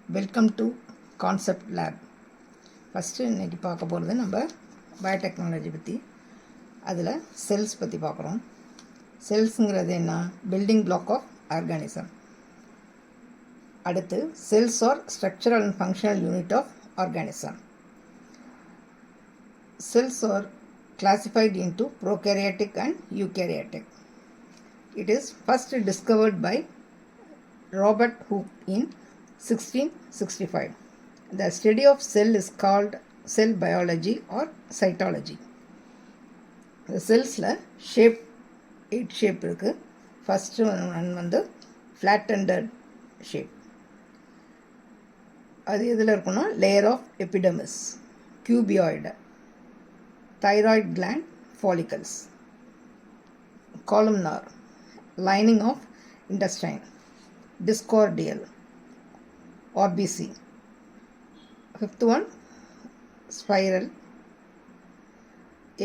Welcome to concept lab. First இன்றைக்கி பார்க்க போகிறது நம்ம பயோடெக்னாலஜி பற்றி. அதில் செல்ஸ் பற்றி பார்க்குறோம். செல்ஸுங்கிறது என்ன? Building block of organism. அடுத்து cells are structural and functional unit of organism. Cells are classified into prokaryotic and eukaryotic. It is first discovered by Robert Hooke in 1665. The study of cell is called cell biology or cytology. The cells la shape 8 shape இருக்கு. First one வந்து flat-ended shape. அது எதில் இருக்குன்னா layer of epidermis, cuboid, thyroid gland follicles, columnar, lining of intestine, discordial, RBC. Fifth one, spiral,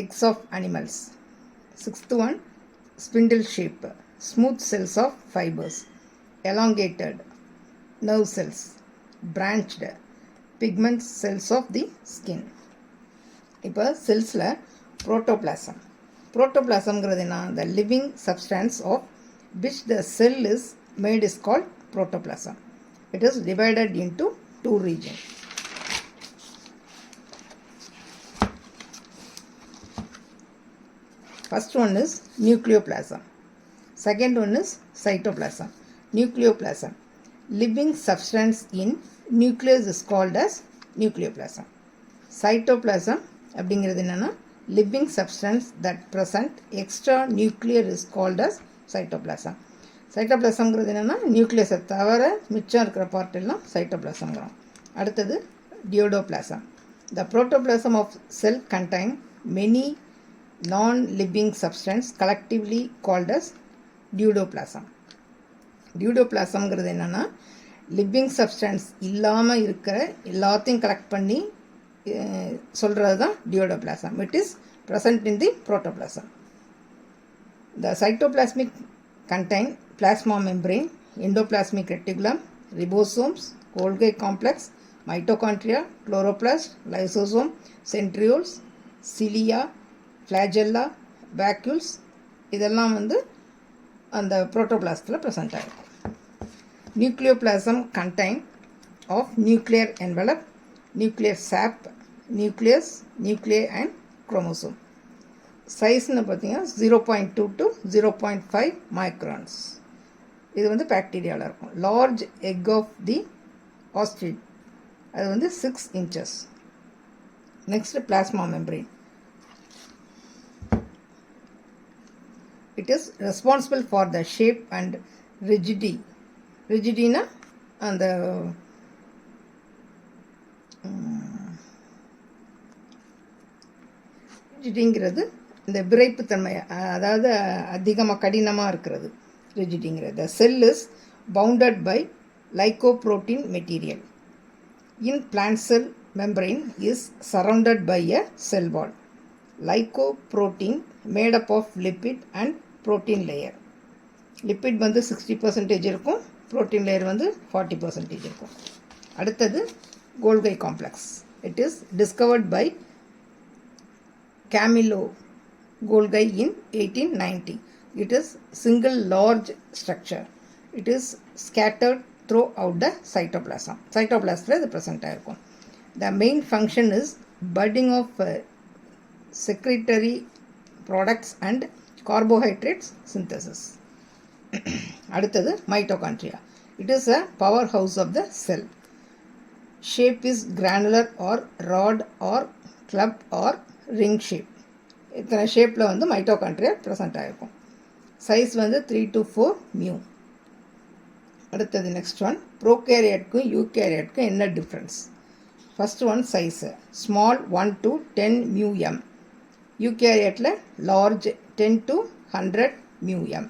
eggs of animals. Sixth one, spindle shape, smooth cells of fibers, elongated, nerve cells, branched, pigment cells of the skin. இப்போ செல்ஸில் புரோட்டோபிளாசம்ங்கிறது என்ன? The living substance of which the cell is made is called protoplasm. It is divided into 2 regions. First one is nucleoplasm. Second one is cytoplasm. Nucleoplasm. Living substance in nucleus is called as nucleoplasm. Cytoplasm அப்படிங்கிறது என்னென்னா living substance that present extra nuclear is called as cytoplasm. சைட்டோபிளாசம்ங்கிறது என்னென்னா நியூக்ளியஸை தவிர மிச்சம் இருக்கிற part எல்லாம் சைட்டோபிளாசம்ங்கிறோம். அடுத்தது deutoplasm. The protoplasm of cell contain many non living substance collectively called as deutoplasm. டியூடோபிளாசம்ங்கிறது என்னென்னா லிவிங் சப்ஸ்டன்ஸ் இல்லாமல் இருக்கிற எல்லாத்தையும் கலெக்ட் பண்ணி சொல்கிறது தான் deutoplasm. It is present in the protoplasm. The cytoplasmic contain plasma membrane, endoplasmic reticulum, ribosomes, Golgi complex, mitochondria, chloroplast, lysosome, centrioles, cilia, flagella, vacuoles. இதெல்லாம் வந்து அந்த புரோட்டோபிளாஸ்டில் ப்ரெசென்ட் ஆகிருக்கும். Nucleoplasm contain of nuclear envelope, nuclear sap, nucleus, nuclei and chromosome. சைஸ்ன்னு பார்த்தீங்கன்னா 0.2 to 0.5 microns. இது வந்து பாக்டீரியாவில் இருக்கும். Large egg of the ostrich, அது வந்து 6 inches. Next plasma membrane. It is responsible for the shape and rigidity. ரிஜிடினா அந்த ரிஜிடிங்கிறது இந்த விரைப்புத்தன்மை, அதாவது அதிகமாக கடினமாக இருக்கிறது ரிஜிடிங்கிறது. The cell is bounded by lipoprotein material. In plant cell membrane is surrounded by a cell wall. Lipoprotein made up of lipid and protein layer. Lipid வந்து 60% இருக்கும், ப்ரோட்டீன் லேயர் வந்து 40% இருக்கும். அடுத்தது Golgi complex. It is discovered by Camillo Golgi in 1890. It is single large structure. It is scattered throughout the cytoplasm. Cytoplasm is present ஆயிருக்கும். The main function is budding of secretory products and carbohydrates synthesis. அடுத்தது mitochondria. It is a powerhouse of the cell. Shape is granular or rod or club or ring shape. இத்தனை ஷேப்பில் வந்து mitochondria present ஆகிருக்கும். Size வந்து 3 to 4 mu. அடுத்தது next one, ப்ரோகேரியட்க்கும் யூகேரியட்க்கும் என்ன difference? First one size small 1 to 10 μm. யூகேரியட்டில் large 10 to 100 μm.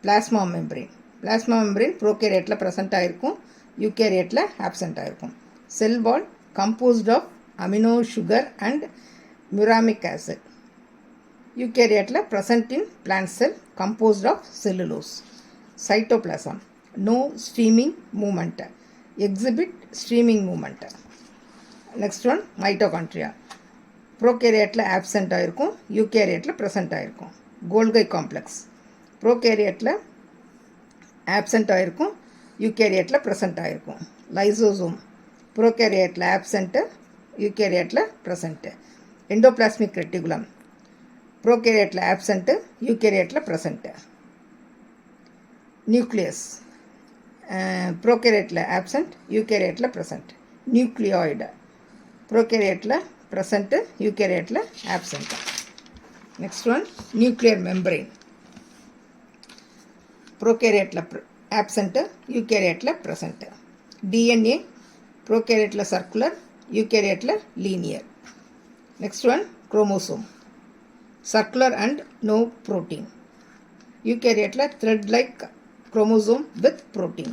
Plasma membrane. Plasma membrane ப்ரோகேரியட்டில் ப்ரெசென்ட் ஆகிருக்கும், யூகேரியட்டில் ஆப்சென்ட் ஆகிருக்கும். Cell wall composed of amino sugar and muramic acid. Eukaryote present in plant cell composed of cellulose. Cytoplasm. No streaming movement. exhibit streaming movement. Next one, mitochondria. ப்ரோகேரியட்டில் absent ஆகிருக்கும், யூகேரியட்டில் present ஆகிருக்கும். Golgi complex ப்ரோகேரியட்டில் absent ஆகிருக்கும், யூகேரியட்டில் present ஆகிருக்கும். Lysosome ப்ரோகேரியட்டில் absent, யூகேரியட்டில் ப்ரெசென்ட்டு. எண்டோபிளாஸ்மிக் ரெட்டிகுலம் ப்ரோகேரியட்டில் ஆப்சென்ட்டு, யூகேரியட்டில் ப்ரெசென்ட்டு. நியூக்ளியஸ் ப்ரோகேரியட்டில் ஆப்சென்ட், யூகேரியட்டில் ப்ரெசென்ட். நியூக்ளியாய்டு ப்ரோகேரியட்டில் ப்ரெசென்ட்டு, யூகேரியட்டில் absent. Next one, nuclear membrane ப்ரோகேரியட்டில் ஆப்சென்ட்டு, யூகேரியட்டில் ப்ரெசென்ட்டு. டிஎன்ஏ ப்ரோகேரியட்டில் சர்க்குலர், யூகேரியட்டில் linear. Next one, chromosome circular and no protein. Eukaryote thread like chromosome with protein.